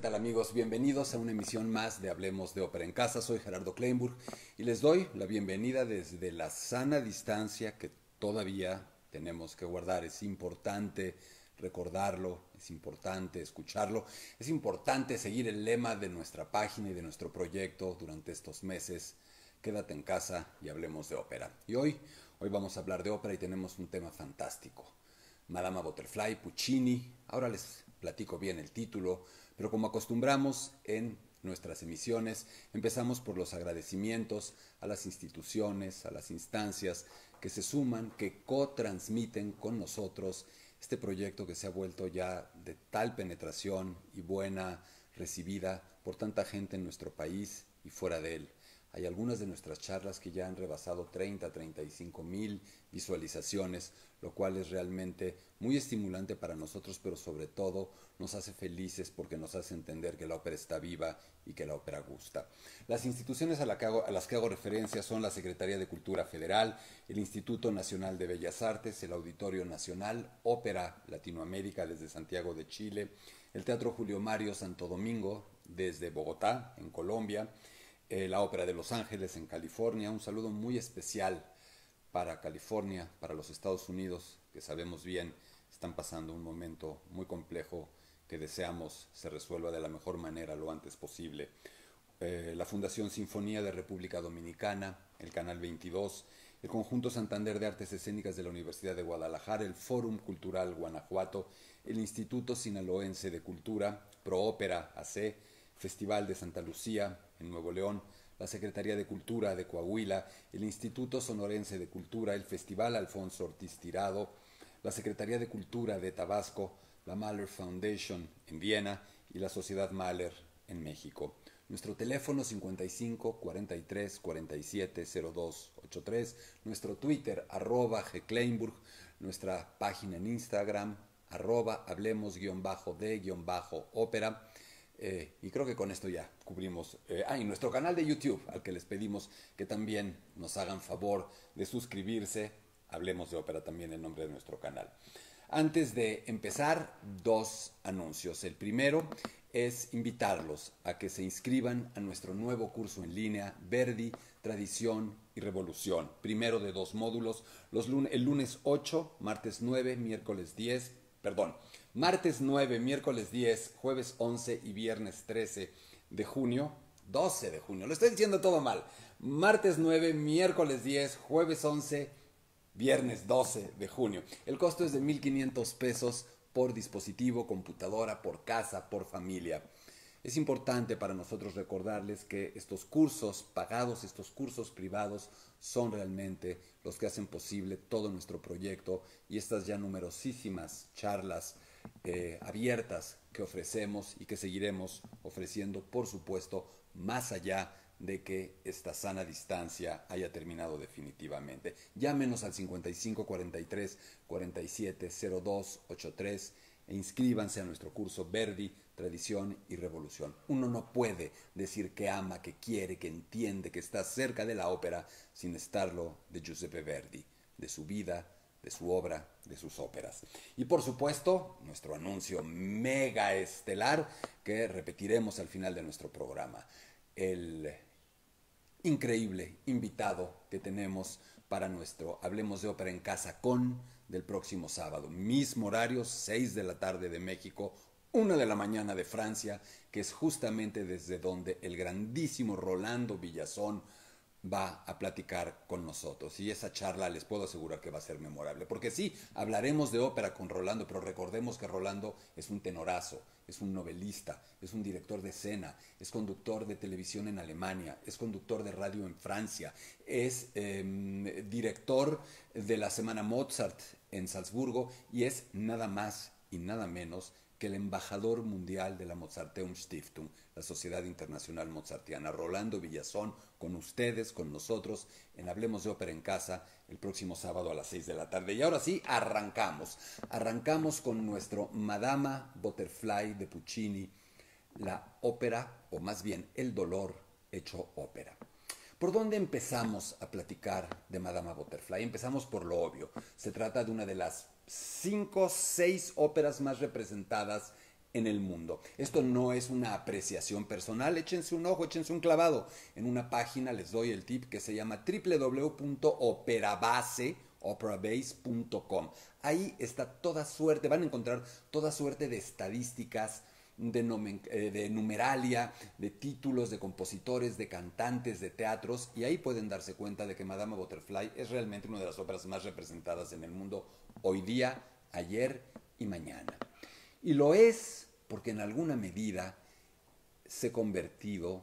¿Qué tal amigos? Bienvenidos a una emisión más de Hablemos de Ópera en Casa. Soy Gerardo Kleinburg y les doy la bienvenida desde la sana distancia que todavía tenemos que guardar. Es importante recordarlo, es importante escucharlo, es importante seguir el lema de nuestra página y de nuestro proyecto durante estos meses. Quédate en casa y hablemos de ópera. Y hoy vamos a hablar de ópera y tenemos un tema fantástico. Madama Butterfly, Puccini. Ahora les platico bien el título, pero como acostumbramos en nuestras emisiones, empezamos por los agradecimientos a las instituciones, a las instancias que se suman, que co-transmiten con nosotros este proyecto que se ha vuelto ya de tal penetración y buena recibida por tanta gente en nuestro país y fuera de él. Hay algunas de nuestras charlas que ya han rebasado 35 mil visualizaciones, lo cual es realmente muy estimulante para nosotros, pero sobre todo nos hace felices porque nos hace entender que la ópera está viva y que la ópera gusta. Las instituciones a las que hago referencia son la Secretaría de Cultura Federal, el Instituto Nacional de Bellas Artes, el Auditorio Nacional, Ópera Latinoamérica desde Santiago de Chile, el Teatro Julio Mario Santo Domingo desde Bogotá, en Colombia, la Ópera de Los Ángeles en California. Un saludo muy especial para California, para los Estados Unidos, que sabemos bien están pasando un momento muy complejo que deseamos se resuelva de la mejor manera lo antes posible. La Fundación Sinfonía de República Dominicana, el Canal 22, el Conjunto Santander de Artes Escénicas de la Universidad de Guadalajara, el Fórum Cultural Guanajuato, el Instituto Sinaloense de Cultura, Proópera AC, Festival de Santa Lucía en Nuevo León, la Secretaría de Cultura de Coahuila, el Instituto Sonorense de Cultura, el Festival Alfonso Ortiz Tirado, la Secretaría de Cultura de Tabasco, la Mahler Foundation en Viena y la Sociedad Mahler en México. Nuestro teléfono 55 43 47 02 83, nuestro Twitter @gkleinburg, nuestra página en Instagram hablemos-de-ópera. Y creo que con esto ya cubrimos. Y nuestro canal de YouTube, al que les pedimos que también nos hagan favor de suscribirse. Hablemos de ópera también en nombre de nuestro canal. Antes de empezar, dos anuncios. El primero es invitarlos a que se inscriban a nuestro nuevo curso en línea, Verdi, Tradición y Revolución. Primero de dos módulos, el lunes 8, martes 9, miércoles 10, martes 9, miércoles 10, jueves 11 y viernes 13 de junio, 12 de junio, lo estoy diciendo todo mal, martes 9, miércoles 10, jueves 11, viernes 12 de junio. El costo es de 1,500 pesos por dispositivo, computadora, por casa, por familia. Es importante para nosotros recordarles que estos cursos pagados, estos cursos privados, son realmente los que hacen posible todo nuestro proyecto y estas ya numerosísimas charlas abiertas que ofrecemos y que seguiremos ofreciendo, por supuesto, más allá de que esta sana distancia haya terminado definitivamente. Llámenos al 55 43 47 02 83 e inscríbanse a nuestro curso Verdi, Tradición y Revolución. Uno no puede decir que ama, que quiere, que entiende, que está cerca de la ópera sin estarlo de Giuseppe Verdi, de su vida, de su obra, de sus óperas. Y por supuesto, nuestro anuncio mega estelar que repetiremos al final de nuestro programa. El increíble invitado que tenemos para nuestro Hablemos de Ópera en Casa del próximo sábado. Mismo horario, 6 de la tarde de México, 1 de la mañana de Francia, que es justamente desde donde el grandísimo Rolando Villazón va a platicar con nosotros. Y esa charla les puedo asegurar que va a ser memorable. Porque sí, hablaremos de ópera con Rolando, pero recordemos que Rolando es un tenorazo, es un novelista, es un director de escena, es conductor de televisión en Alemania, es conductor de radio en Francia, es director de la Semana Mozart en Salzburgo y es nada más y nada menos que el embajador mundial de la Mozarteum Stiftung, la Sociedad Internacional Mozartiana, Rolando Villazón, con ustedes, con nosotros, en Hablemos de Ópera en Casa, el próximo sábado a las 6 de la tarde. Y ahora sí, arrancamos. Arrancamos con nuestro Madama Butterfly de Puccini, la ópera, o más bien el dolor hecho ópera. ¿Por dónde empezamos a platicar de Madama Butterfly? Empezamos por lo obvio. Se trata de una de las 5 o 6 óperas más representadas en el mundo. Esto no es una apreciación personal, échense un ojo, échense un clavado. En una página les doy el tip que se llama www.operabase.com. Ahí está toda suerte, van a encontrar toda suerte de estadísticas, de numeralia, de títulos, de compositores, de cantantes, de teatros, y ahí pueden darse cuenta de que Madama Butterfly es realmente una de las óperas más representadas en el mundo hoy día, ayer y mañana. Y lo es porque en alguna medida se ha convertido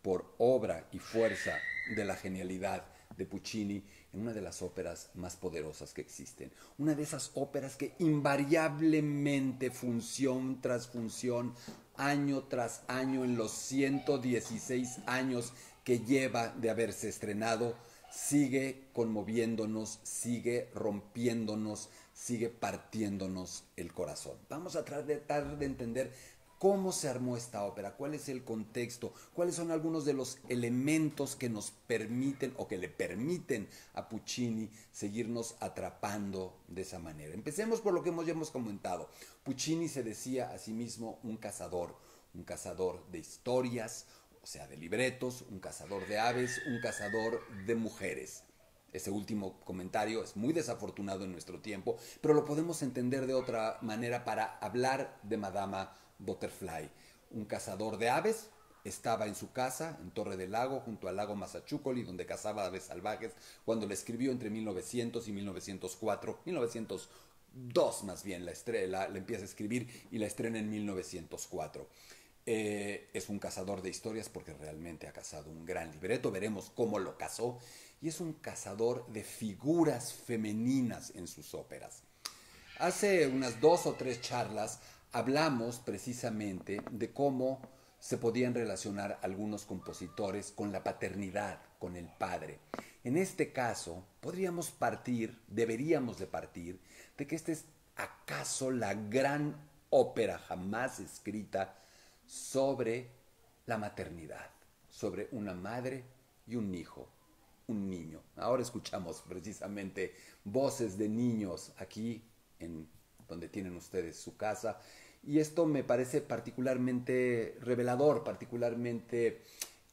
por obra y fuerza de la genialidad de Puccini en una de las óperas más poderosas que existen. Una de esas óperas que invariablemente, función tras función, año tras año, en los 116 años que lleva de haberse estrenado, sigue conmoviéndonos, sigue rompiéndonos, sigue partiéndonos el corazón. Vamos a tratar de entender cómo se armó esta ópera, cuál es el contexto, cuáles son algunos de los elementos que nos permiten o que le permiten a Puccini seguirnos atrapando de esa manera. Empecemos por lo que ya hemos comentado. Puccini se decía a sí mismo un cazador de historias, o sea, de libretos, un cazador de aves, un cazador de mujeres. Ese último comentario es muy desafortunado en nuestro tiempo, pero lo podemos entender de otra manera para hablar de Madama Butterfly. Un cazador de aves estaba en su casa, en Torre del Lago, junto al lago Mazachúcoli, donde cazaba aves salvajes, cuando la escribió entre 1900 y 1904, 1902 más bien, la empieza a escribir y la estrena en 1904. Es un cazador de historias porque realmente ha cazado un gran libreto, veremos cómo lo cazó, y es un cazador de figuras femeninas en sus óperas. Hace unas 2 o 3 charlas hablamos precisamente de cómo se podían relacionar algunos compositores con la paternidad, con el padre. En este caso, deberíamos de partir, de que esta es acaso la gran ópera jamás escrita sobre la maternidad, sobre una madre y un hijo, un niño. Ahora escuchamos precisamente voces de niños aquí en donde tienen ustedes su casa, y esto me parece particularmente revelador, particularmente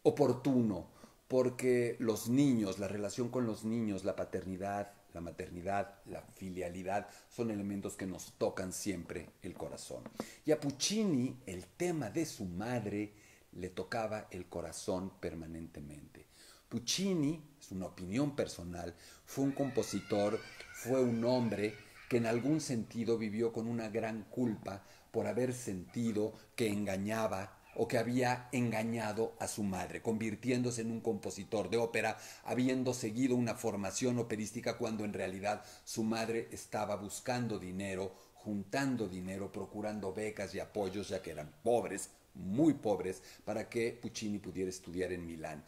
oportuno, porque los niños, la relación con los niños, la paternidad, la maternidad, la filialidad, son elementos que nos tocan siempre el corazón. Y a Puccini el tema de su madre le tocaba el corazón permanentemente. Puccini, es una opinión personal, fue un compositor, fue un hombre que en algún sentido vivió con una gran culpa por haber sentido que engañaba o que había engañado a su madre, convirtiéndose en un compositor de ópera, habiendo seguido una formación operística cuando en realidad su madre estaba buscando dinero, juntando dinero, procurando becas y apoyos, ya que eran pobres, muy pobres, para que Puccini pudiera estudiar en Milán,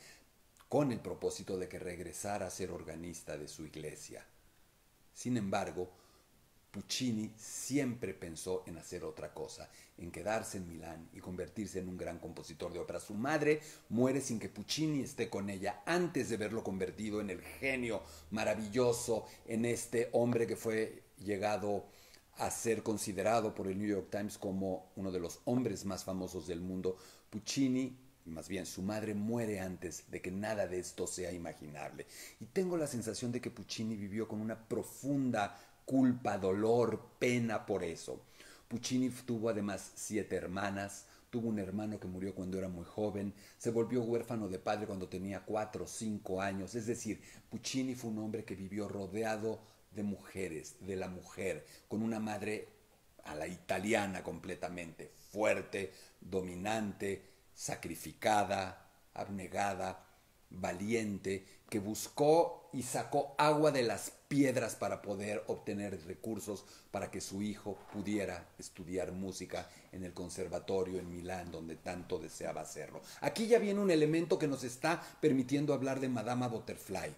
con el propósito de que regresara a ser organista de su iglesia. Sin embargo, Puccini siempre pensó en hacer otra cosa, en quedarse en Milán y convertirse en un gran compositor de ópera. Su madre muere sin que Puccini esté con ella, antes de verlo convertido en el genio maravilloso, en este hombre que fue llegado a ser considerado por el New York Times como uno de los hombres más famosos del mundo. Puccini, más bien su madre, muere antes de que nada de esto sea imaginable. Y tengo la sensación de que Puccini vivió con una profunda culpa, dolor, pena por eso. Puccini tuvo además 7 hermanas, tuvo un hermano que murió cuando era muy joven, se volvió huérfano de padre cuando tenía 4 o 5 años, es decir, Puccini fue un hombre que vivió rodeado de mujeres, de la mujer, con una madre a la italiana completamente, fuerte, dominante, sacrificada, abnegada, valiente, que buscó y sacó agua de las piedras para poder obtener recursos para que su hijo pudiera estudiar música en el conservatorio en Milán, donde tanto deseaba hacerlo. Aquí ya viene un elemento que nos está permitiendo hablar de Madama Butterfly.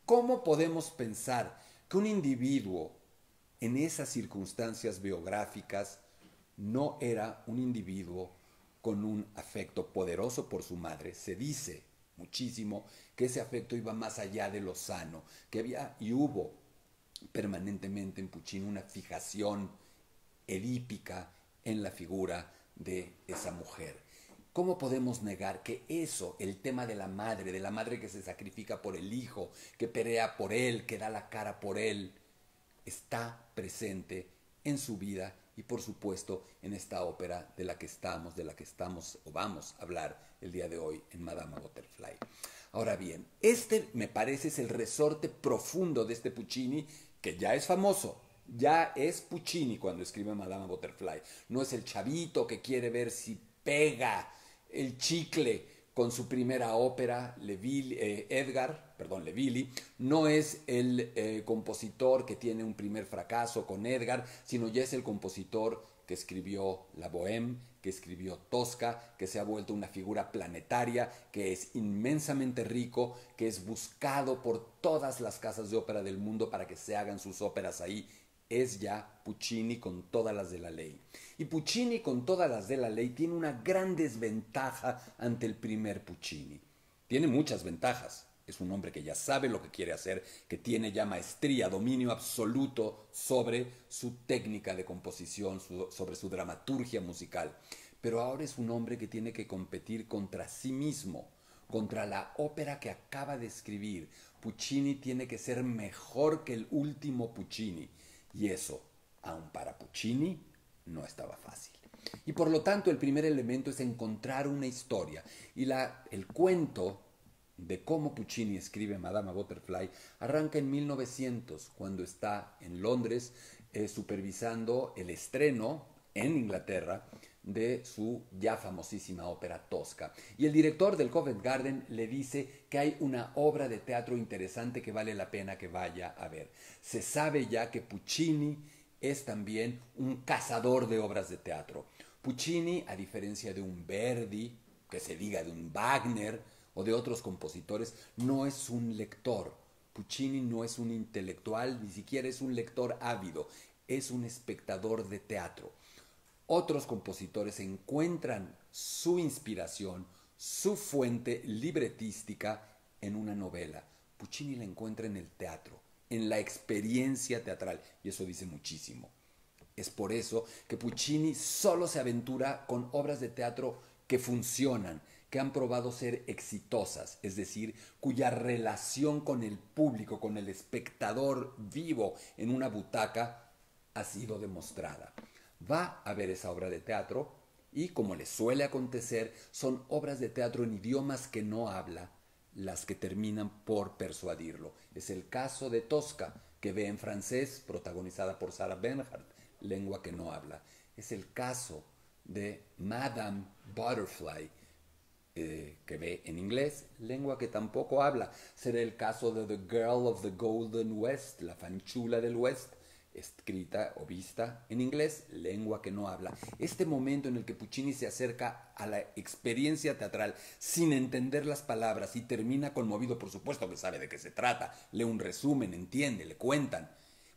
¿Cómo podemos pensar que un individuo en esas circunstancias biográficas no era un individuo con un afecto poderoso por su madre? Se dice muchísimo que ese afecto iba más allá de lo sano, que había y hubo permanentemente en Puccini una fijación edípica en la figura de esa mujer. ¿Cómo podemos negar que eso, el tema de la madre que se sacrifica por el hijo, que pelea por él, que da la cara por él, está presente en su vida y por supuesto en esta ópera de la que estamos o vamos a hablar el día de hoy en Madama Butterfly? Ahora bien, este me parece es el resorte profundo de este Puccini, que ya es famoso. Ya es Puccini cuando escribe Madama Butterfly. No es el chavito que quiere ver si pega el chicle con su primera ópera, Le no es el compositor que tiene un primer fracaso con Edgar, sino ya es el compositor que escribió La Bohème, que escribió Tosca, que se ha vuelto una figura planetaria, que es inmensamente rico, que es buscado por todas las casas de ópera del mundo para que se hagan sus óperas ahí. Es ya Puccini con todas las de la ley. Y Puccini con todas las de la ley tiene una gran desventaja ante el primer Puccini. Tiene muchas ventajas. Es un hombre que ya sabe lo que quiere hacer, que tiene ya maestría, dominio absoluto sobre su técnica de composición, sobre su dramaturgia musical. Pero ahora es un hombre que tiene que competir contra sí mismo, contra la ópera que acaba de escribir. Puccini tiene que ser mejor que el último Puccini. Y eso, aun para Puccini, no estaba fácil. Y por lo tanto, el primer elemento es encontrar una historia. Y el cuento de cómo Puccini escribe Madama Butterfly arranca en 1900, cuando está en Londres supervisando el estreno en Inglaterra de su ya famosísima ópera Tosca. Y el director del Covent Garden le dice que hay una obra de teatro interesante que vale la pena que vaya a ver. Se sabe ya que Puccini es también un cazador de obras de teatro. Puccini, a diferencia de un Verdi, que se diga de un Wagner o de otros compositores, no es un lector. Puccini no es un intelectual, ni siquiera es un lector ávido, es un espectador de teatro. Otros compositores encuentran su inspiración, su fuente libretística en una novela. Puccini la encuentra en el teatro, en la experiencia teatral, y eso dice muchísimo. Es por eso que Puccini solo se aventura con obras de teatro que funcionan, que han probado ser exitosas, es decir, cuya relación con el público, con el espectador vivo en una butaca ha sido demostrada. Va a ver esa obra de teatro y, como le suele acontecer, son obras de teatro en idiomas que no habla las que terminan por persuadirlo. Es el caso de Tosca, que ve en francés, protagonizada por Sarah Bernhardt, lengua que no habla. Es el caso de Madame Butterfly, que ve en inglés, lengua que tampoco habla. Será el caso de The Girl of the Golden West, la fanchula del West, escrita o vista en inglés, lengua que no habla. Este momento en el que Puccini se acerca a la experiencia teatral sin entender las palabras y termina conmovido, por supuesto que sabe de qué se trata, lee un resumen, entiende, le cuentan.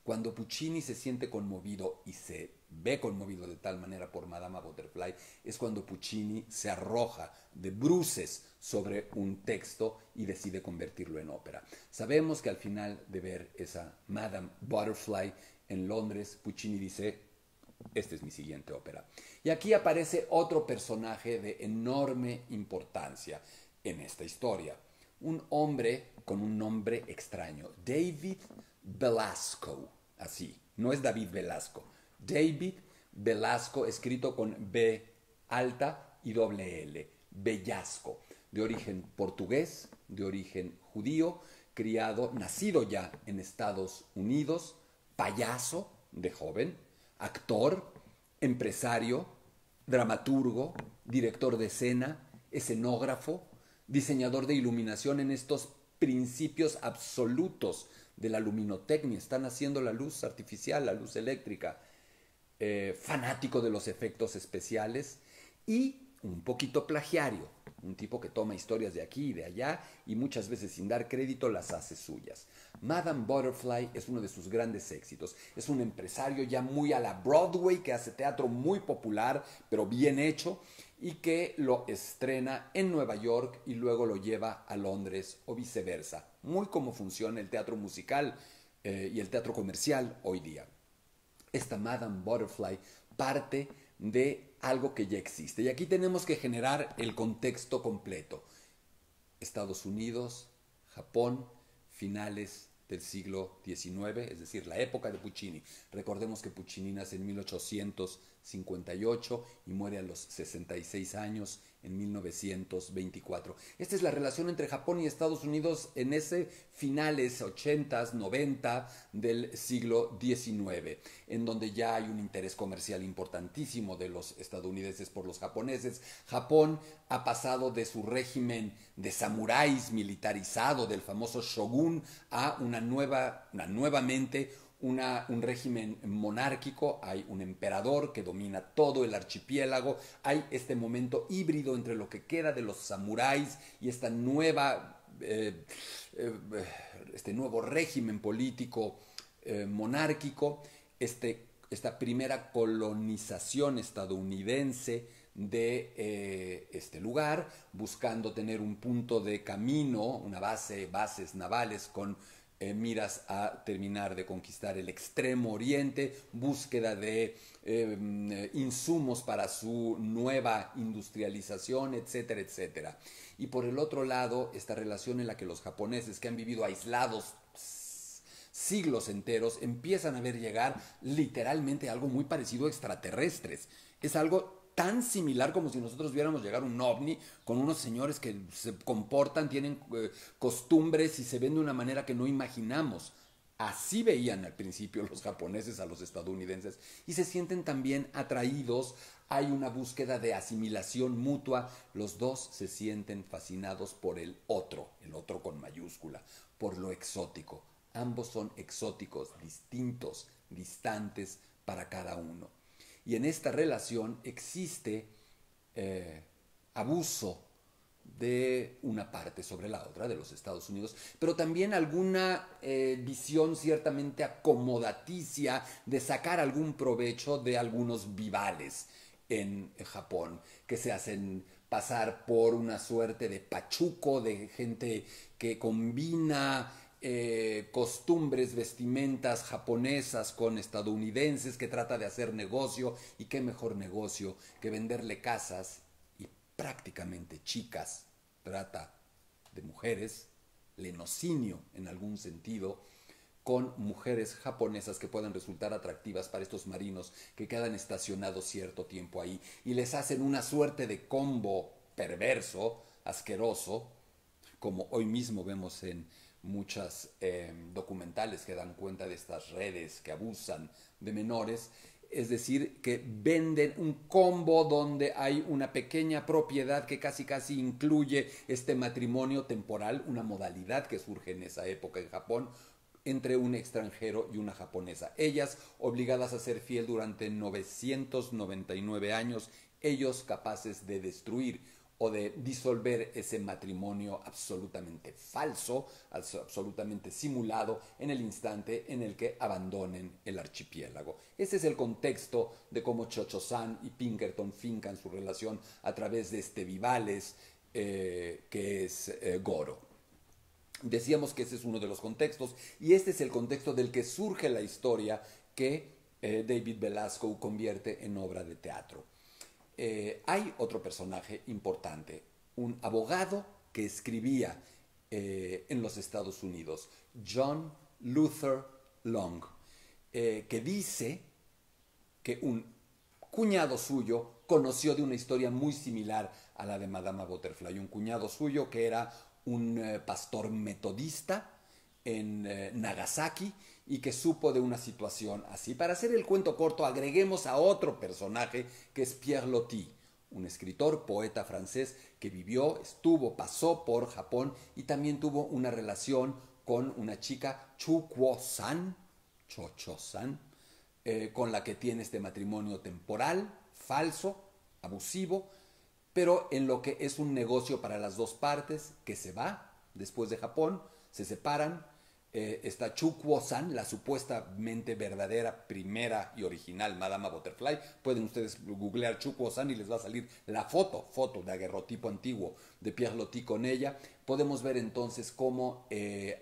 Cuando Puccini se siente conmovido y se ve conmovido de tal manera por Madama Butterfly, es cuando Puccini se arroja de bruces sobre un texto y decide convertirlo en ópera. Sabemos que al final de ver esa Madame Butterfly en Londres, Puccini dice: esta es mi siguiente ópera. Y aquí aparece otro personaje de enorme importancia en esta historia. Un hombre con un nombre extraño, David Belasco. Así, no es David Velasco. David Belasco, escrito con B alta y doble L. Bellasco, de origen portugués, de origen judío, nacido ya en Estados Unidos, payaso de joven, actor, empresario, dramaturgo, director de escena, escenógrafo, diseñador de iluminación en estos principios absolutos de la luminotecnia. Están haciendo la luz artificial, la luz eléctrica, fanático de los efectos especiales y un poquito plagiario, un tipo que toma historias de aquí y de allá y muchas veces sin dar crédito las hace suyas. Madame Butterfly es uno de sus grandes éxitos. Es un empresario ya muy a la Broadway que hace teatro muy popular, pero bien hecho, y que lo estrena en Nueva York y luego lo lleva a Londres o viceversa. Muy como funciona el teatro musical y el teatro comercial hoy día. Esta Madame Butterfly parte de algo que ya existe. Y aquí tenemos que generar el contexto completo. Estados Unidos, Japón, finales del siglo XIX, es decir, la época de Puccini. Recordemos que Puccini nace en 1858 y muere a los 66 años en 1924. Esta es la relación entre Japón y Estados Unidos en ese finales 80s, 90 del siglo XIX, en donde ya hay un interés comercial importantísimo de los estadounidenses por los japoneses. Japón ha pasado de su régimen de samuráis militarizado del famoso shogun a nuevamente un régimen monárquico. Hay un emperador que domina todo el archipiélago. Hay este momento híbrido entre lo que queda de los samuráis y esta este nuevo régimen político monárquico, esta primera colonización estadounidense de este lugar, buscando tener un punto de camino, bases navales con miras a terminar de conquistar el extremo oriente, búsqueda de insumos para su nueva industrialización, etcétera, etcétera. Y por el otro lado, esta relación en la que los japoneses, que han vivido aislados siglos enteros, empiezan a ver llegar literalmente algo muy parecido a extraterrestres. Es algo tan similar como si nosotros viéramos llegar un ovni con unos señores que se comportan, tienen costumbres y se ven de una manera que no imaginamos. Así veían al principio los japoneses a los estadounidenses y se sienten también atraídos. Hay una búsqueda de asimilación mutua. Los dos se sienten fascinados por el otro con mayúscula, por lo exótico. Ambos son exóticos, distintos, distantes para cada uno. Y en esta relación existe abuso de una parte sobre la otra, de los Estados Unidos, pero también alguna visión ciertamente acomodaticia de sacar algún provecho de algunos vivales en Japón, que se hacen pasar por una suerte de pachuco, de gente que combina costumbres, vestimentas japonesas con estadounidenses, que trata de hacer negocio. Y qué mejor negocio que venderle casas y prácticamente chicas, trata de mujeres, lenocinio en algún sentido, con mujeres japonesas que puedan resultar atractivas para estos marinos que quedan estacionados cierto tiempo ahí y les hacen una suerte de combo perverso, asqueroso, como hoy mismo vemos en muchas documentales que dan cuenta de estas redes que abusan de menores. Es decir, que venden un combo donde hay una pequeña propiedad que casi incluye este matrimonio temporal, una modalidad que surge en esa época en Japón, entre un extranjero y una japonesa. Ellas obligadas a ser fiel durante 999 años, ellos capaces de destruir o de disolver ese matrimonio absolutamente falso, absolutamente simulado, en el instante en el que abandonen el archipiélago. Ese es el contexto de cómo Cho-Cho-san y Pinkerton fincan su relación a través de este vivales que es Goro. Decíamos que ese es uno de los contextos y este es el contexto del que surge la historia que David Belasco convierte en obra de teatro. Hay otro personaje importante, un abogado que escribía en los Estados Unidos, John Luther Long, que dice que un cuñado suyo conoció de una historia muy similar a la de Madama Butterfly. Un cuñado suyo que era un pastor metodista en Nagasaki y que supo de una situación así. Para hacer el cuento corto, agreguemos a otro personaje que es Pierre Loti, un escritor, poeta francés que pasó por Japón y también tuvo una relación con una chica, Cho-Cho-san, con la que tiene este matrimonio temporal, falso, abusivo, pero en lo que es un negocio para las dos partes, que se va después de Japón, se separan. Está Cho-Cho-san, la supuestamente verdadera, primera y original Madama Butterfly. Pueden ustedes googlear Cho-Cho-san y les va a salir la foto de aguerrotipo antiguo de Pierre Loti con ella. podemos ver entonces cómo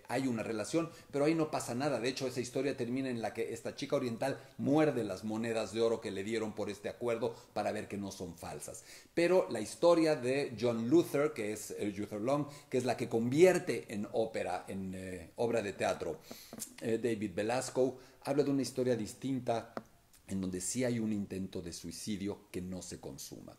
hay una relación, pero ahí no pasa nada. De hecho, esa historia termina en la que esta chica oriental muerde las monedas de oro que le dieron por este acuerdo para ver que no son falsas. Pero la historia de John Luther, que es Luther Long, que es la que convierte en ópera, en obra de teatro, David Belasco, habla de una historia distinta en donde sí hay un intento de suicidio que no se consuma.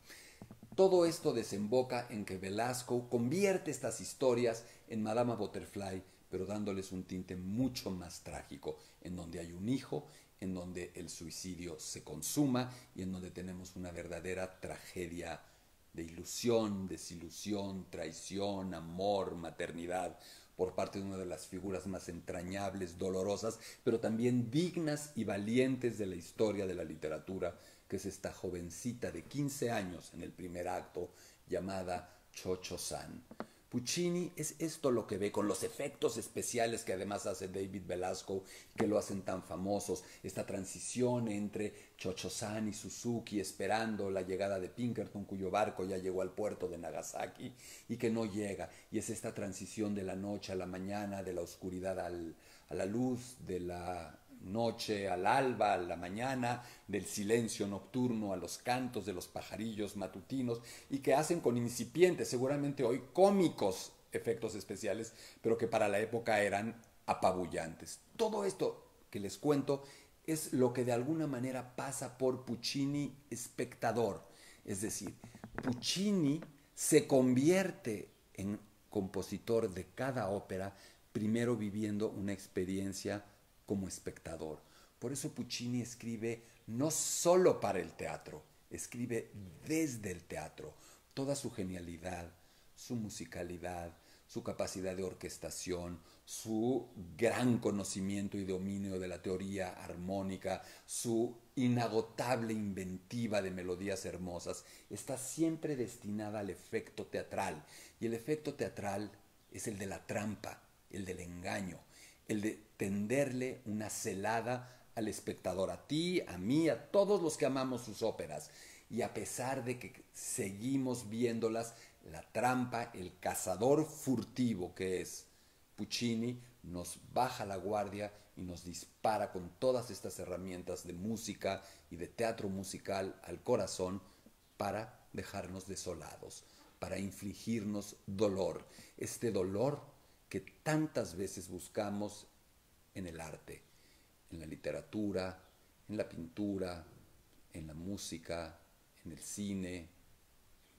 Todo esto desemboca en que Belasco convierte estas historias en Madama Butterfly, pero dándoles un tinte mucho más trágico, en donde hay un hijo, en donde el suicidio se consuma y en donde tenemos una verdadera tragedia de ilusión, desilusión, traición, amor, maternidad, por parte de una de las figuras más entrañables, dolorosas, pero también dignas y valientes de la historia de la literatura, que es esta jovencita de 15 años en el primer acto, llamada Cho-Cho-San. Puccini es esto lo que ve, con los efectos especiales que además hace David Belasco, que lo hacen tan famosos, esta transición entre Cho-Cho-San y Suzuki esperando la llegada de Pinkerton, cuyo barco ya llegó al puerto de Nagasaki y que no llega, y es esta transición de la noche a la mañana, de la oscuridad a la luz, de la noche al alba, a la mañana, del silencio nocturno a los cantos de los pajarillos matutinos, y que hacen con incipientes, seguramente hoy cómicos efectos especiales, pero que para la época eran apabullantes. Todo esto que les cuento es lo que de alguna manera pasa por Puccini espectador, es decir, Puccini se convierte en compositor de cada ópera, primero viviendo una experiencia como espectador. Por eso Puccini escribe no solo para el teatro, escribe desde el teatro. Toda su genialidad, su musicalidad, su capacidad de orquestación, su gran conocimiento y dominio de la teoría armónica, su inagotable inventiva de melodías hermosas, está siempre destinada al efecto teatral. Y el efecto teatral es el de la trampa, el del engaño, el de tenderle una celada al espectador, a ti, a mí, a todos los que amamos sus óperas. Y a pesar de que seguimos viéndolas, la trampa, el cazador furtivo que es Puccini, nos baja la guardia y nos dispara con todas estas herramientas de música y de teatro musical al corazón para dejarnos desolados, para infligirnos dolor. Este dolor que tantas veces buscamos en el arte, en la literatura, en la pintura, en la música, en el cine, en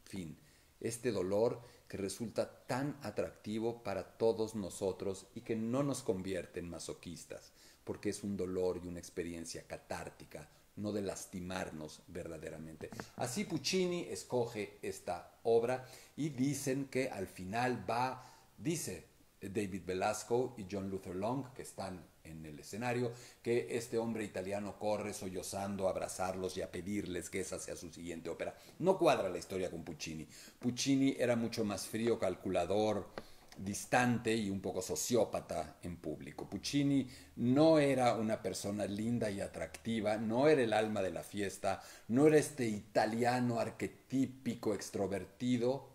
fin, este dolor que resulta tan atractivo para todos nosotros y que no nos convierte en masoquistas, porque es un dolor y una experiencia catártica, no de lastimarnos verdaderamente. Así Puccini escoge esta obra y dicen que al final dice David Belasco y John Luther Long, que están en el escenario, que este hombre italiano corre sollozando a abrazarlos y a pedirles que esa sea su siguiente ópera. No cuadra la historia con Puccini. Puccini era mucho más frío, calculador, distante y un poco sociópata en público. Puccini no era una persona linda y atractiva, no era el alma de la fiesta, no era este italiano arquetípico extrovertido,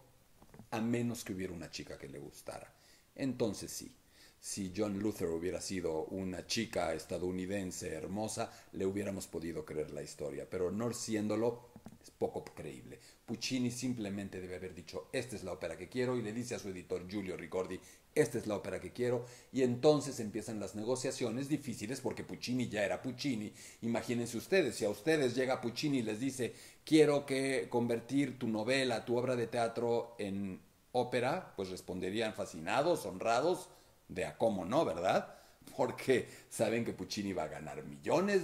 a menos que hubiera una chica que le gustara. Entonces sí, si John Luther hubiera sido una chica estadounidense hermosa, le hubiéramos podido creer la historia, pero no siéndolo, es poco creíble. Puccini simplemente debe haber dicho, esta es la ópera que quiero, y le dice a su editor Giulio Ricordi, esta es la ópera que quiero, y entonces empiezan las negociaciones difíciles porque Puccini ya era Puccini. Imagínense ustedes, si a ustedes llega Puccini y les dice, quiero que convertir tu novela, tu obra de teatro en ópera, pues responderían fascinados, honrados, de a cómo no, ¿verdad? Porque saben que Puccini va a ganar millones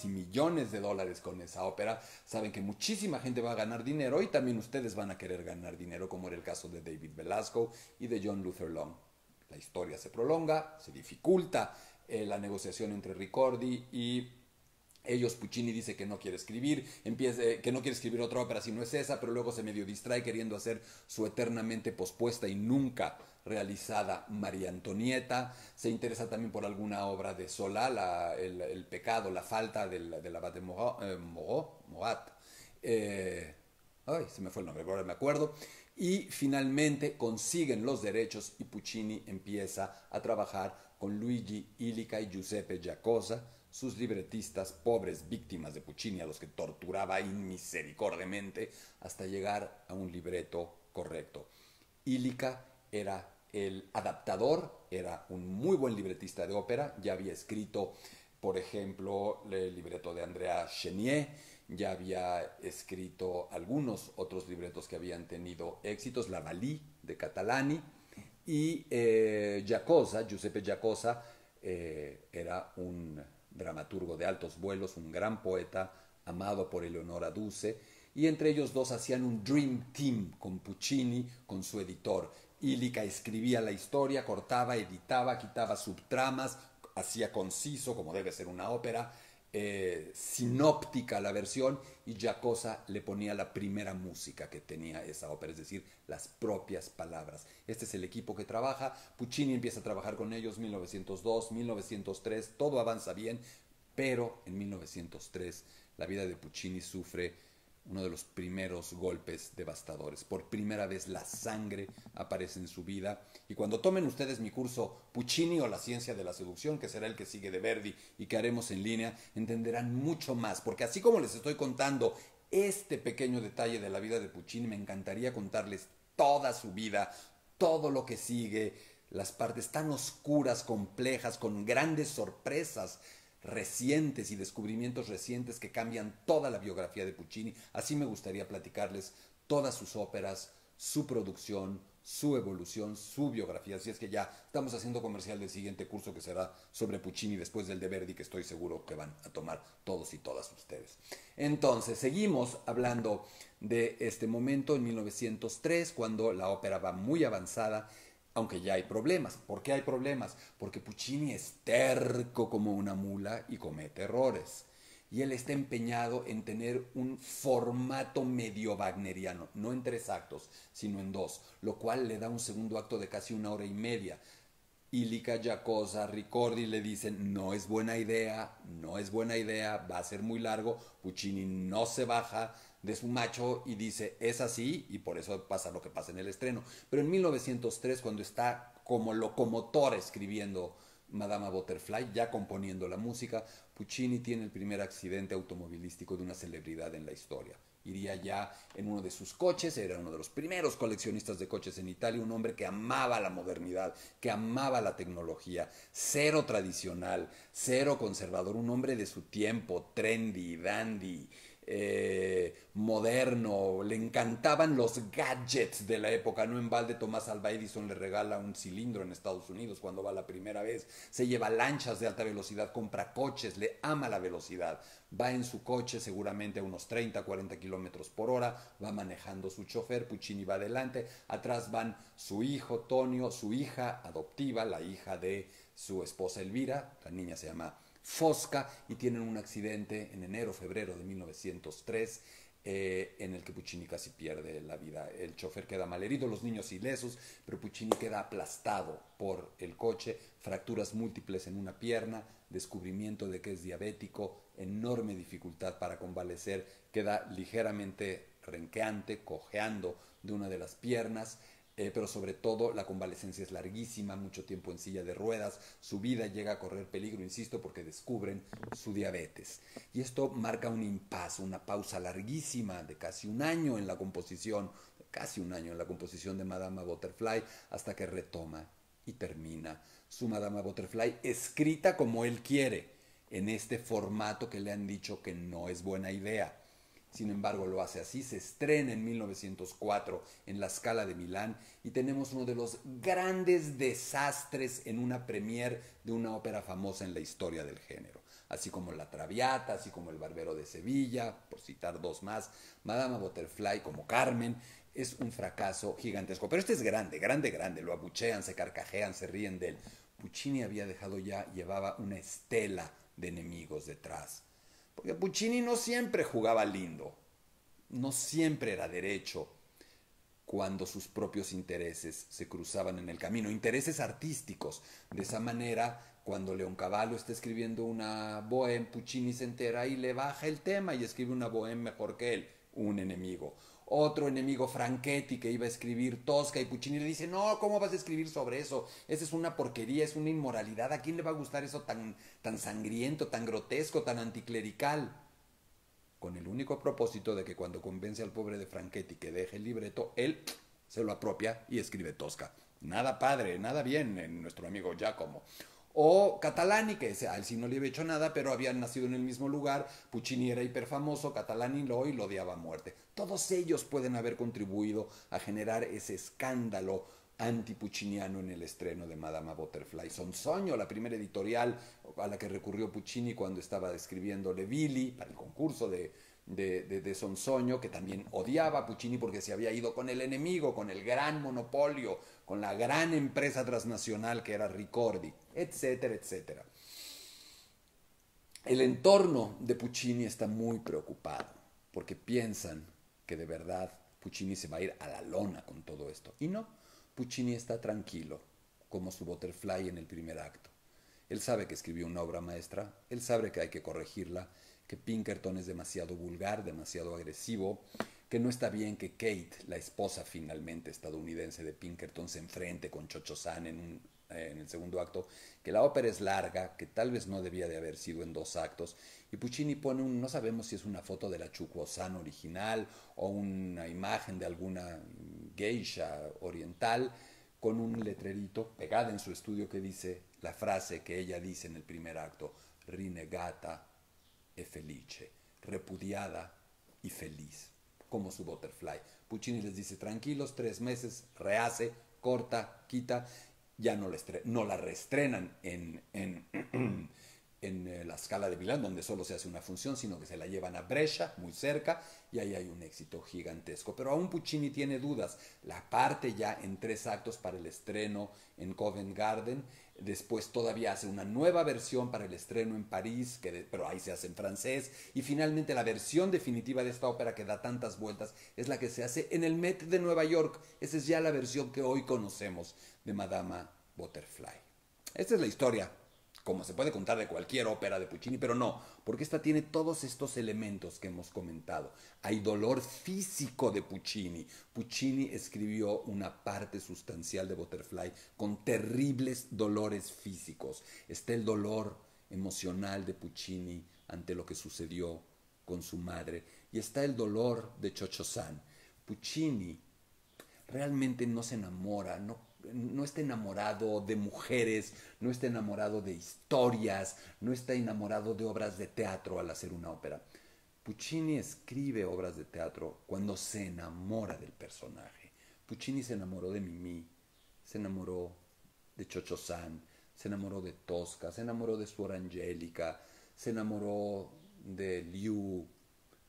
y millones de dólares con esa ópera, saben que muchísima gente va a ganar dinero y también ustedes van a querer ganar dinero, como era el caso de David Belasco y de John Luther Long. La historia se prolonga, se dificulta la negociación entre Ricordi y ellos. Puccini dice que no quiere escribir, que no quiere escribir otra ópera si no es esa, pero luego se medio distrae queriendo hacer su eternamente pospuesta y nunca realizada María Antonieta. Se interesa también por alguna obra de Zola, el pecado, la falta del abad de Morat. Ay, se me fue el nombre, ahora me acuerdo. Y finalmente consiguen los derechos y Puccini empieza a trabajar con Luigi Illica y Giuseppe Giacosa, sus libretistas, pobres víctimas de Puccini a los que torturaba inmisericordiamente hasta llegar a un libreto correcto. Illica era el adaptador, era un muy buen libretista de ópera, ya había escrito, por ejemplo, el libreto de Andrea Chenier, ya había escrito algunos otros libretos que habían tenido éxitos, La Valí de Catalani, y Giacosa, Giuseppe Giacosa, era un dramaturgo de altos vuelos, un gran poeta, amado por Eleonora Duse, y entre ellos dos hacían un dream team con Puccini, con su editor. Illica escribía la historia, cortaba, editaba, quitaba subtramas, hacía conciso, como debe ser una ópera, sinóptica la versión, y Giacosa le ponía la primera música que tenía esa ópera, es decir, las propias palabras. Este es el equipo que trabaja. Puccini empieza a trabajar con ellos 1902, 1903, todo avanza bien, pero en 1903 la vida de Puccini sufre uno de los primeros golpes devastadores. Por primera vez la sangre aparece en su vida. Y cuando tomen ustedes mi curso Puccini o la ciencia de la seducción, que será el que sigue de Verdi y que haremos en línea, entenderán mucho más. Porque así como les estoy contando este pequeño detalle de la vida de Puccini, me encantaría contarles toda su vida, todo lo que sigue, las partes tan oscuras, complejas, con grandes sorpresas recientes y descubrimientos recientes que cambian toda la biografía de Puccini. Así me gustaría platicarles todas sus óperas, su producción, su evolución, su biografía. Así es que ya estamos haciendo comercial del siguiente curso que será sobre Puccini después del de Verdi, que estoy seguro que van a tomar todos y todas ustedes. Entonces, seguimos hablando de este momento en 1903, cuando la ópera va muy avanzada, aunque ya hay problemas. ¿Por qué hay problemas? Porque Puccini es terco como una mula y comete errores. Y él está empeñado en tener un formato medio wagneriano, no en 3 actos, sino en 2, lo cual le da un segundo acto de casi 1 hora y media. Illica, Giacosa, Ricordi le dicen, no es buena idea, no es buena idea, va a ser muy largo. Puccini no se baja de su macho y dice, es así, y por eso pasa lo que pasa en el estreno. Pero en 1903, cuando está como locomotor escribiendo Madama Butterfly, ya componiendo la música, Puccini tiene el primer accidente automovilístico de una celebridad en la historia. Iría ya en uno de sus coches, era uno de los primeros coleccionistas de coches en Italia, un hombre que amaba la modernidad, que amaba la tecnología, cero tradicional, cero conservador, un hombre de su tiempo, trendy, dandy, moderno, le encantaban los gadgets de la época. No en balde Tomás Alva Edison le regala un cilindro en Estados Unidos cuando va la primera vez, se lleva lanchas de alta velocidad, compra coches, le ama la velocidad, va en su coche seguramente a unos 30, 40 kilómetros por hora, va manejando su chofer, Puccini va adelante, atrás van su hijo Tonio, su hija adoptiva, la hija de su esposa Elvira, la niña se llama Fosca, y tienen un accidente en enero, febrero de 1903, en el que Puccini casi pierde la vida. El chofer queda malherido, los niños ilesos, pero Puccini queda aplastado por el coche, fracturas múltiples en una pierna, descubrimiento de que es diabético, enorme dificultad para convalecer, queda ligeramente renqueante, cojeando de una de las piernas, pero sobre todo la convalecencia es larguísima, mucho tiempo en silla de ruedas, su vida llega a correr peligro, insisto, porque descubren su diabetes. Y esto marca un impasse, una pausa larguísima de casi un año en la composición, de Madama Butterfly, hasta que retoma y termina su Madama Butterfly, escrita como él quiere, en este formato que le han dicho que no es buena idea. Sin embargo, lo hace así, se estrena en 1904 en la Scala de Milán y tenemos uno de los grandes desastres en una premiere de una ópera famosa en la historia del género. Así como La Traviata, así como El Barbero de Sevilla, por citar dos más, Madama Butterfly como Carmen, es un fracaso gigantesco. Pero este es grande, grande, grande, lo abuchean, se carcajean, se ríen de él. Puccini había dejado ya, llevaba una estela de enemigos detrás. Porque Puccini no siempre jugaba lindo, no siempre era derecho cuando sus propios intereses se cruzaban en el camino, intereses artísticos. De esa manera, cuando Leoncavallo está escribiendo una bohème, Puccini se entera y le baja el tema y escribe una bohème mejor que él, un enemigo. otro enemigo Franchetti que iba a escribir Tosca y Puccini le dice, no, ¿cómo vas a escribir sobre eso? Esa es una porquería, es una inmoralidad, ¿a quién le va a gustar eso tan sangriento, tan grotesco, tan anticlerical? Con el único propósito de que cuando convence al pobre de Franchetti que deje el libreto, él se lo apropia y escribe Tosca. Nada padre, nada bien en nuestro amigo Giacomo. O Catalani, que a él sí no le había hecho nada, pero habían nacido en el mismo lugar, Puccini era hiperfamoso, Catalani lo odiaba a muerte. Todos ellos pueden haber contribuido a generar ese escándalo antipucciniano en el estreno de Madama Butterfly. Sonzogno, la primera editorial a la que recurrió Puccini cuando estaba escribiendo Le Villi para el concurso de Sonzogno, que también odiaba a Puccini porque se había ido con el enemigo, con el gran monopolio, con la gran empresa transnacional que era Ricordi, etcétera, etcétera. El entorno de Puccini está muy preocupado porque piensan que de verdad Puccini se va a ir a la lona con todo esto. Y no, Puccini está tranquilo, como su Butterfly en el primer acto. Él sabe que escribió una obra maestra, él sabe que hay que corregirla, que Pinkerton es demasiado vulgar, demasiado agresivo, que no está bien que Kate, la esposa finalmente estadounidense de Pinkerton, se enfrente con Cho-Cho-San en el segundo acto, que la ópera es larga, que tal vez no debía de haber sido en 2 actos, y Puccini pone no sabemos si es una foto de la Chukwuosan original o una imagen de alguna geisha oriental, con un letrerito pegada en su estudio que dice la frase que ella dice en el primer acto, rinegata e felice, repudiada y feliz, como su Butterfly. Puccini les dice, tranquilos, 3 meses, rehace, corta, quita, ya no la reestrenan en la Scala de Milán, donde solo se hace una función, sino que se la llevan a Brescia, muy cerca, y ahí hay un éxito gigantesco. Pero aún Puccini tiene dudas. La parte ya en 3 actos para el estreno en Covent Garden, después todavía hace una nueva versión para el estreno en París, pero ahí se hace en francés, y finalmente la versión definitiva de esta ópera que da tantas vueltas es la que se hace en el Met de Nueva York. Esa es ya la versión que hoy conocemos de Madama Butterfly. Esta es la historia, como se puede contar de cualquier ópera de Puccini, pero no, porque esta tiene todos estos elementos que hemos comentado. Hay dolor físico de Puccini. Puccini escribió una parte sustancial de Butterfly con terribles dolores físicos. Está el dolor emocional de Puccini ante lo que sucedió con su madre, y está el dolor de Cho-Cho-San. Puccini realmente no se enamora, no está enamorado de mujeres, no está enamorado de historias, no está enamorado de obras de teatro al hacer una ópera. Puccini escribe obras de teatro cuando se enamora del personaje. Puccini se enamoró de Mimi, se enamoró de Cho-Cho-San, se enamoró de Tosca, se enamoró de Suor Angelica, se enamoró de Liu,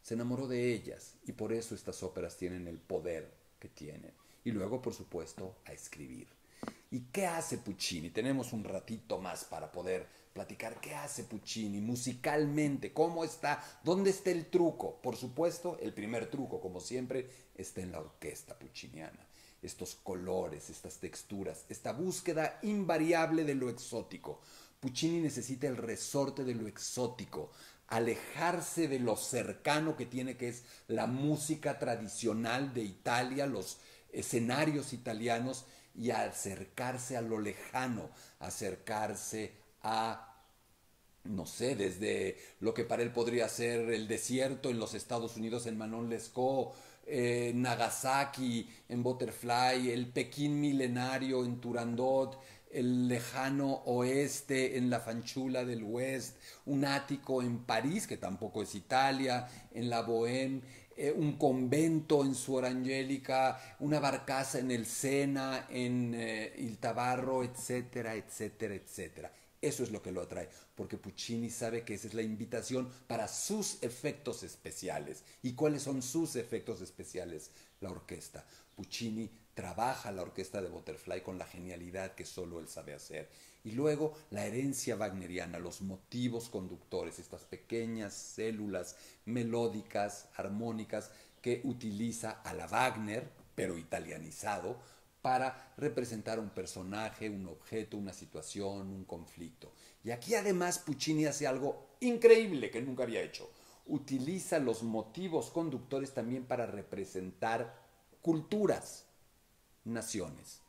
se enamoró de ellas, y por eso estas óperas tienen el poder que tienen. Y luego, por supuesto, a escribir. ¿Y qué hace Puccini? Tenemos un ratito más para poder platicar. ¿Qué hace Puccini musicalmente? ¿Cómo está? ¿Dónde está el truco? Por supuesto, el primer truco, como siempre, está en la orquesta pucciniana. Estos colores, estas texturas, esta búsqueda invariable de lo exótico. Puccini necesita el resorte de lo exótico, alejarse de lo cercano que tiene, que es la música tradicional de Italia, los escenarios italianos, y acercarse a lo lejano, acercarse a, no sé, desde lo que para él podría ser el desierto en los Estados Unidos en Manon Lescaut, Nagasaki en Butterfly, el Pekín milenario en Turandot, el lejano oeste en la Fanciulla del West, un ático en París, que tampoco es Italia, en la Bohème, un convento en Suor Angelica, una barcaza en el Sena, en Il Tabarro, etcétera, etcétera, etcétera. Eso es lo que lo atrae, porque Puccini sabe que esa es la invitación para sus efectos especiales. ¿Y cuáles son sus efectos especiales? La orquesta. Puccini trabaja la orquesta de Butterfly con la genialidad que solo él sabe hacer. Y luego la herencia wagneriana, los motivos conductores, estas pequeñas células melódicas, armónicas, que utiliza a la Wagner, pero italianizado, para representar un personaje, un objeto, una situación, un conflicto. Y aquí además Puccini hace algo increíble que nunca había hecho. utiliza los motivos conductores también para representar culturas, naciones.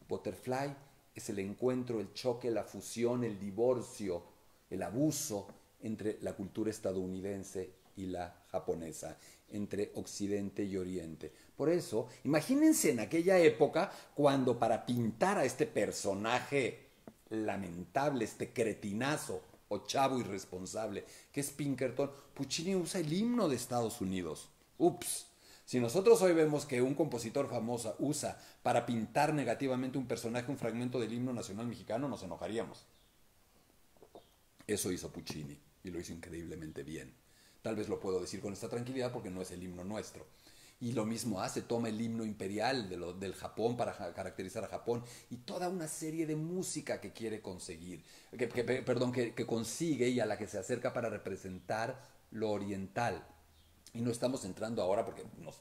Butterfly es el encuentro, el choque, la fusión, el divorcio, el abuso entre la cultura estadounidense y la japonesa, entre Occidente y Oriente. Por eso, imagínense en aquella época cuando para pintar a este personaje lamentable, este cretinazo o chavo irresponsable que es Pinkerton, Puccini usa el himno de Estados Unidos. Ups. Si nosotros hoy vemos que un compositor famoso usa para pintar negativamente un personaje un fragmento del himno nacional mexicano, nos enojaríamos. Eso hizo Puccini y lo hizo increíblemente bien. Tal vez lo puedo decir con esta tranquilidad porque no es el himno nuestro. Y lo mismo hace, toma el himno imperial del Japón para caracterizar a Japón y toda una serie de música que quiere conseguir, que consigue y a la que se acerca para representar lo oriental. Y no estamos entrando ahora porque nos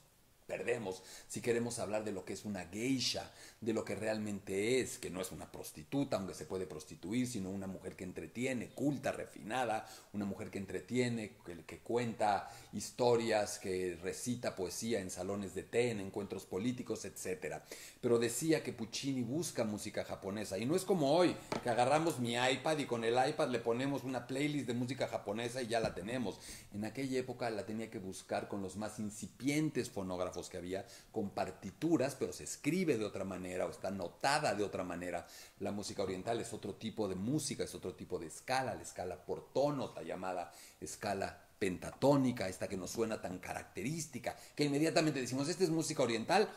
perdemos si queremos hablar de lo que es una geisha, de lo que realmente es, que no es una prostituta, aunque se puede prostituir, sino una mujer que entretiene, culta, refinada, una mujer que entretiene, que cuenta historias, que recita poesía en salones de té, en encuentros políticos, etcétera. Pero decía que Puccini busca música japonesa, y no es como hoy, que agarramos mi iPad y con el iPad le ponemos una playlist de música japonesa y ya la tenemos. En aquella época la tenía que buscar con los más incipientes fonógrafos que había, con partituras, pero se escribe de otra manera o está notada de otra manera. La música oriental es otro tipo de música, es otro tipo de escala, la escala por tonos, la llamada escala pentatónica, esta que nos suena tan característica, que inmediatamente decimos, esta es música oriental.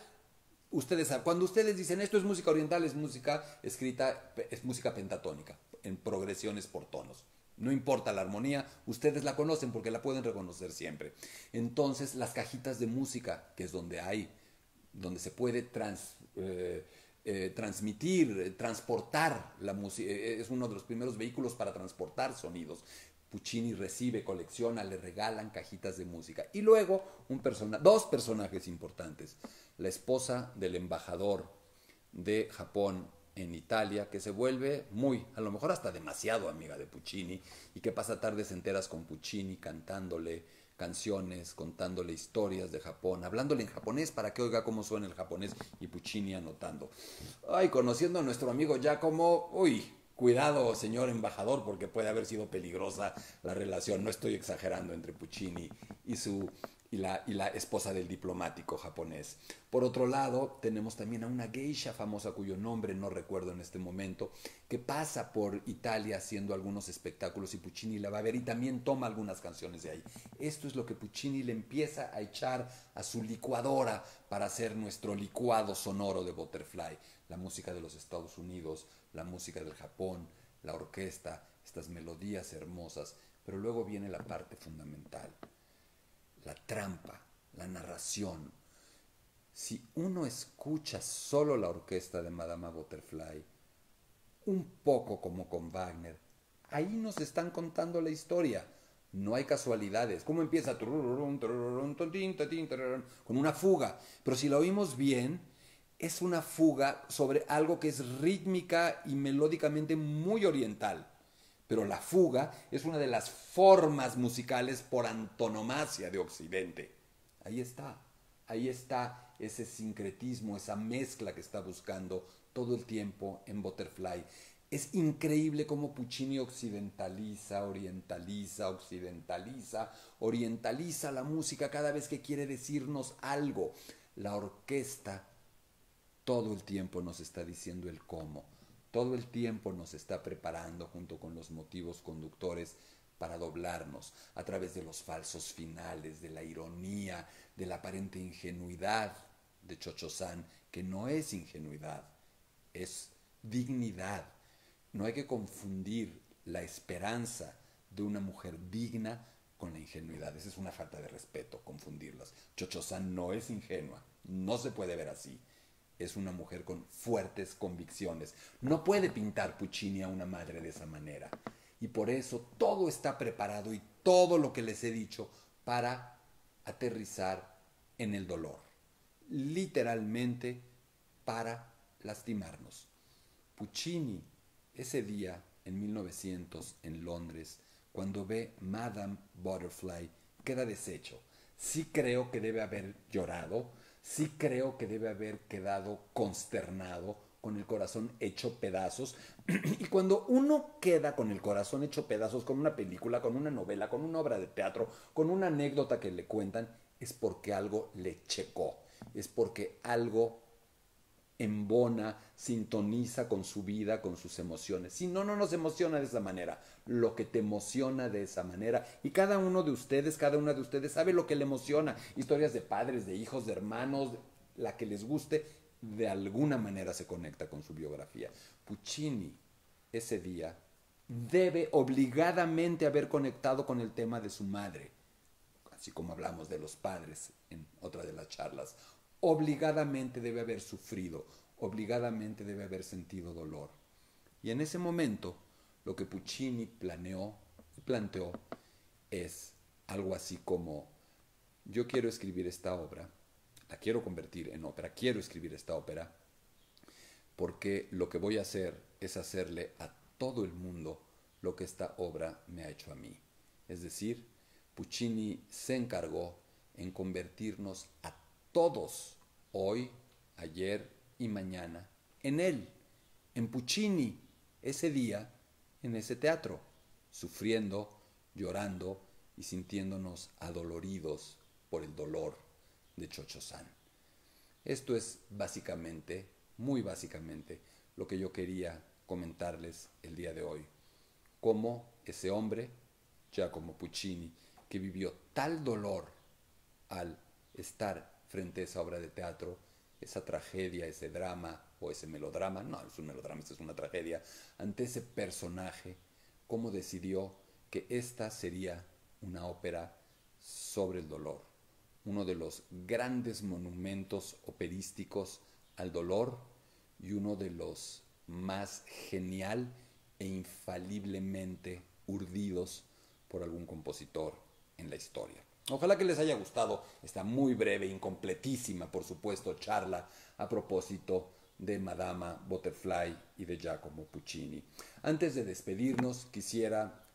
Ustedes saben, cuando ustedes dicen esto es música oriental, es música escrita, es música pentatónica, en progresiones por tonos. No importa la armonía, ustedes la conocen porque la pueden reconocer siempre. Entonces, las cajitas de música, que es donde se puede transmitir, transportar la música, es uno de los primeros vehículos para transportar sonidos. Puccini recibe, colecciona, le regalan cajitas de música. Y luego dos personajes importantes. La esposa del embajador de Japón en Italia, que se vuelve a lo mejor hasta demasiado amiga de Puccini y que pasa tardes enteras con Puccini cantándole canciones, contándole historias de Japón, hablándole en japonés para que oiga cómo suena el japonés y Puccini anotando. Ay, conociendo a nuestro amigo Giacomo, cuidado, señor embajador, porque puede haber sido peligrosa la relación. No estoy exagerando entre Puccini y la esposa del diplomático japonés. Por otro lado, tenemos también a una geisha famosa cuyo nombre no recuerdo en este momento, que pasa por Italia haciendo algunos espectáculos y Puccini la va a ver y también toma algunas canciones de ahí. Esto es lo que Puccini le empieza a echar a su licuadora para hacer nuestro licuado sonoro de Butterfly. La música de los Estados Unidos, la música del Japón, la orquesta, estas melodías hermosas, pero luego viene la parte fundamental, la trampa, la narración. Si uno escucha solo la orquesta de Madama Butterfly, un poco como con Wagner, ahí nos están contando la historia. No hay casualidades. ¿Cómo empieza? Con una fuga. Pero si la oímos bien, es una fuga sobre algo que es rítmica y melódicamente muy oriental. Pero la fuga es una de las formas musicales por antonomasia de Occidente. Ahí está ese sincretismo, esa mezcla que está buscando todo el tiempo en Butterfly. Es increíble cómo Puccini occidentaliza, orientaliza la música cada vez que quiere decirnos algo. La orquesta todo el tiempo nos está diciendo el cómo, todo el tiempo nos está preparando junto con los motivos conductores para doblarnos a través de los falsos finales, de la ironía, de la aparente ingenuidad de Cho-Cho-San, que no es ingenuidad, es dignidad. No hay que confundir la esperanza de una mujer digna con la ingenuidad. Esa es una falta de respeto, confundirlas. Cho-Cho-San no es ingenua, no se puede ver así. Es una mujer con fuertes convicciones. No puede pintar Puccini a una madre de esa manera. Y por eso todo está preparado y todo lo que les he dicho para aterrizar en el dolor. Literalmente para lastimarnos. Puccini, ese día en 1900 en Londres, cuando ve Madame Butterfly, queda deshecho. Sí creo que debe haber llorado, sí creo que debe haber quedado consternado, con el corazón hecho pedazos. Y cuando uno queda con el corazón hecho pedazos con una película, con una novela, con una obra de teatro, con una anécdota que le cuentan, es porque algo le checó, es porque algo embona, sintoniza con su vida, con sus emociones. Si no, no nos emociona de esa manera. Lo que te emociona de esa manera. Y cada uno de ustedes, cada una de ustedes sabe lo que le emociona. Historias de padres, de hijos, de hermanos, la que les guste, de alguna manera se conecta con su biografía. Puccini, ese día, debe obligadamente haber conectado con el tema de su madre, así como hablamos de los padres en otra de las charlas. Obligadamente debe haber sufrido, obligadamente debe haber sentido dolor. Y en ese momento, lo que Puccini planeó y planteó es algo así como: yo quiero escribir esta obra, la quiero convertir en ópera, quiero escribir esta ópera, porque lo que voy a hacer es hacerle a todo el mundo lo que esta obra me ha hecho a mí. Es decir, Puccini se encargó en convertirnos a todos, hoy, ayer y mañana, en él, en Puccini, ese día, en ese teatro, sufriendo, llorando y sintiéndonos adoloridos por el dolor de Chocho-san. Esto es básicamente, muy básicamente, lo que yo quería comentarles el día de hoy. Cómo ese hombre, Giacomo Puccini, que vivió tal dolor al estar frente a esa obra de teatro, esa tragedia, ese drama o ese melodrama, no es un melodrama, es una tragedia, ante ese personaje, cómo decidió que esta sería una ópera sobre el dolor, uno de los grandes monumentos operísticos al dolor y uno de los más genial e infaliblemente urdidos por algún compositor en la historia. Ojalá que les haya gustado esta muy breve, incompletísima, por supuesto, charla a propósito de Madama Butterfly y de Giacomo Puccini. Antes de despedirnos, quisiera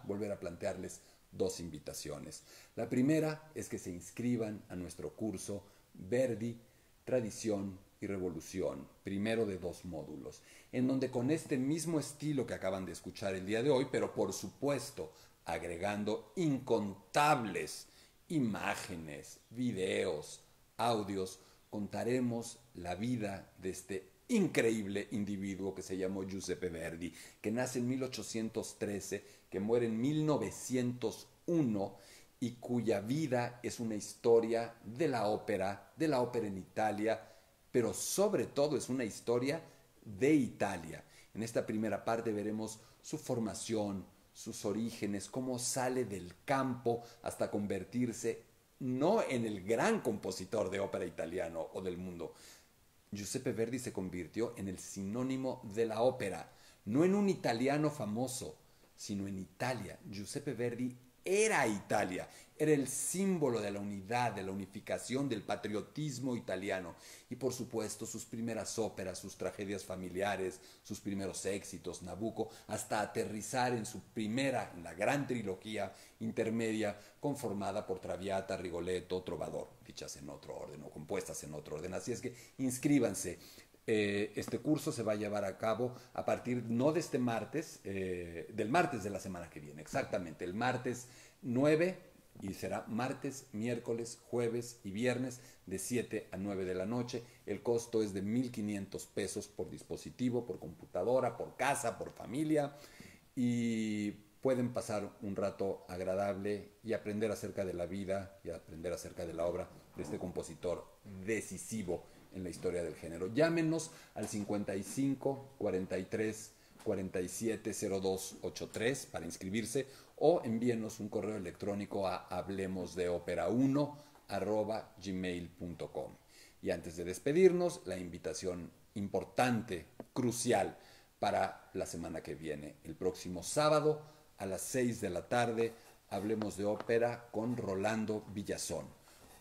volver a plantearles dos invitaciones. La primera es que se inscriban a nuestro curso Verdi, Tradición y Revolución, primero de 2 módulos, en donde con este mismo estilo que acaban de escuchar el día de hoy, pero por supuesto agregando incontables imágenes, videos, audios, contaremos la vida de este increíble individuo que se llamó Giuseppe Verdi, que nace en 1813, que muere en 1901 y cuya vida es una historia de la ópera en Italia, pero sobre todo es una historia de Italia. En esta primera parte veremos su formación, sus orígenes, cómo sale del campo hasta convertirse no en el gran compositor de ópera italiano o del mundo. Giuseppe Verdi se convirtió en el sinónimo de la ópera, no en un italiano famoso, sino en Italia. Giuseppe Verdi era Italia, era el símbolo de la unidad, de la unificación, del patriotismo italiano. Y por supuesto sus primeras óperas, sus tragedias familiares, sus primeros éxitos, Nabucco, hasta aterrizar en su primera, en la gran trilogía intermedia conformada por Traviata, Rigoletto, Trovador, dichas en otro orden o compuestas en otro orden. Así es que inscríbanse. Este curso se va a llevar a cabo a partir no de este martes, del martes de la semana que viene, exactamente, el martes 9, y será martes, miércoles, jueves y viernes de 7 a 9 de la noche. El costo es de 1,500 pesos por dispositivo, por computadora, por casa, por familia, y pueden pasar un rato agradable y aprender acerca de la vida y aprender acerca de la obra de este compositor decisivo en la historia del género. Llámenos al 55 43 47 0283 para inscribirse o envíenos un correo electrónico a hablemosdeopera1@gmail.com. Y antes de despedirnos, la invitación importante, crucial para la semana que viene. El próximo sábado a las 6 de la tarde, Hablemos de Ópera con Rolando Villazón.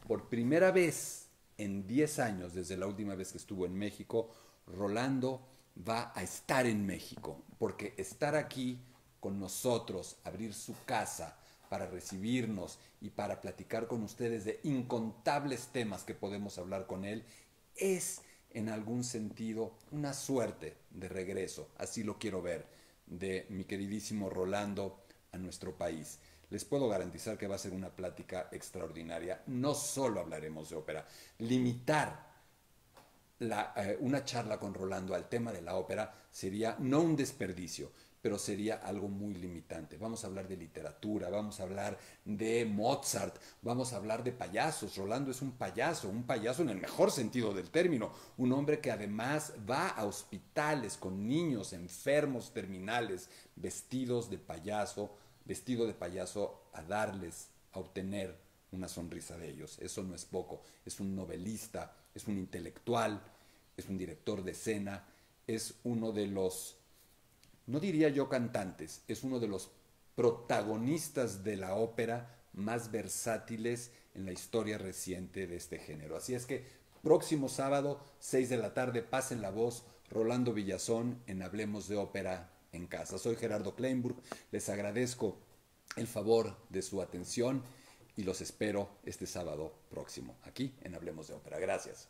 Por primera vez en 10 años, desde la última vez que estuvo en México, Rolando va a estar en México, porque estar aquí con nosotros, abrir su casa, para recibirnos y para platicar con ustedes de incontables temas que podemos hablar con él, es en algún sentido una suerte de regreso, así lo quiero ver, de mi queridísimo Rolando a nuestro país. Les puedo garantizar que va a ser una plática extraordinaria. No solo hablaremos de ópera, limitar una charla con Rolando al tema de la ópera sería no un desperdicio, pero sería algo muy limitante. Vamos a hablar de literatura, vamos a hablar de Mozart, vamos a hablar de payasos. Rolando es un payaso en el mejor sentido del término, un hombre que además va a hospitales con niños enfermos terminales, vestido de payaso a darles, a obtener una sonrisa de ellos. Eso no es poco. Es un novelista, es un intelectual, es un director de escena, es uno de los, no diría yo cantantes, es uno de los protagonistas de la ópera más versátiles en la historia reciente de este género. Así es que próximo sábado, 6 de la tarde, pasen la voz, Rolando Villazón en Hablemos de Ópera en Casa. Soy Gerardo Kleinburg, les agradezco el favor de su atención y los espero este sábado próximo, aquí en Hablemos de Ópera. Gracias.